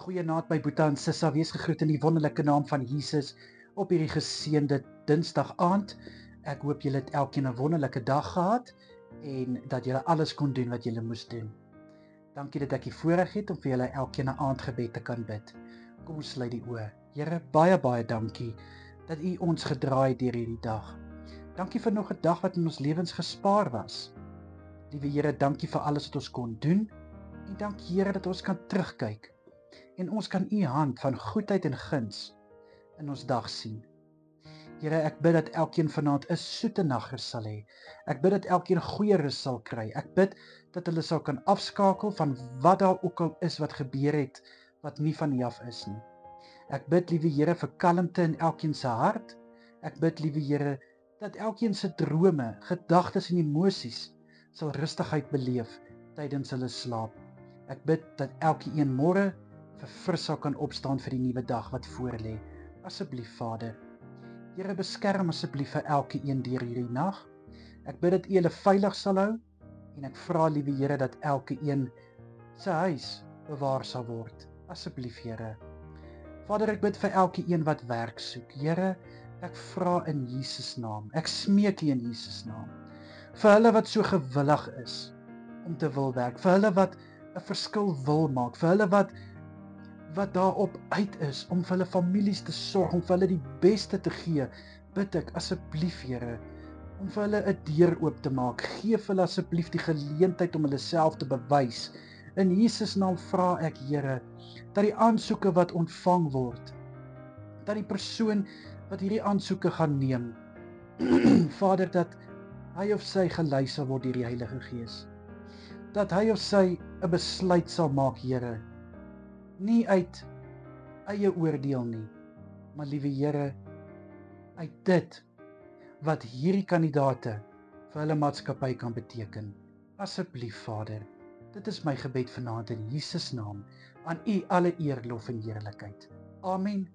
Goeienaand my Boeta en Sissa, wees gegroet in die wonderlike naam van Jesus op hierdie geseënde Dinsdag aand. Ek hoop julle het elkeen 'n wonderlike dag gehad en dat julle alles kon doen wat julle moes doen. Dankie dat ek die voorreg het om vir julle elkeen 'n aandgebed te kan bid. Kom ons sluit die oë. Here, baie dankie dat U ons gedra het deur hierdie dag. Dankie vir nog 'n dag wat in ons lewens gespaar was. Liewe Here, dankie vir alles wat ons kon doen en dankie Here dat ons kan terugkyk en ons kan U hand van goedheid en guns in ons dag sien. Here, ek bid dat elkeen vanaand 'n soete nagrus sal hê. Ek bid dat elkeen goeie rus sal kry. Ek bid dat hulle sal kan afskakel van wat daar ook al is wat gebeur het wat nie van U af is nie. Ek bid, liewe Here, vir kalmte in elkeen se hart. Ek bid, liewe Here, dat elkeen se drome, gedagtes en emosies sal rustigheid beleef tydens hulle slaap. Ek bid dat elkeen môre verfris sal kan opstaan vir die nuwe dag wat voorlê. Asseblief, Vader. Here, beskerm asseblief vir elkeen deur hierdie nag. Ek bid dat U hulle veilig sal hou en ek vra, liewe Here, dat elkeen se huis bewaar sal word. Asseblief, Here. Vader, ek bid vir elkeen wat werk soek. Here, ek vra in Jesus naam. Ek smeek U in Jesus naam. Vir hulle wat so gewillig is om te wil werk, vir hulle wat 'n verskil wil maak, vir hulle wat daarop uit is om vir hulle families te sorg, om vir hulle die beste te gee, bid ek asseblief, Here, om vir hulle 'n deur oop te maak. Geef hulle asseblief die geleentheid om hulle self te bewys. In Jesus naam vra ek, Here, dat die aansoeke wat ontvang word, dat die persoon wat hierdie aansoeke gaan neem, Vader, dat hy of sy gelei sal word deur die Heilige Gees. Dat hy of sy 'n besluit sal maak, Here, nie uit eie oordeel nie, maar liewe Here, uit dit wat hierdie kandidate vir hulle maatskappy kan beteken. Asseblief, Vader, dit is my gebed vanaand in Jesus naam, aan U alle eer, lof en heerlikheid. Amen.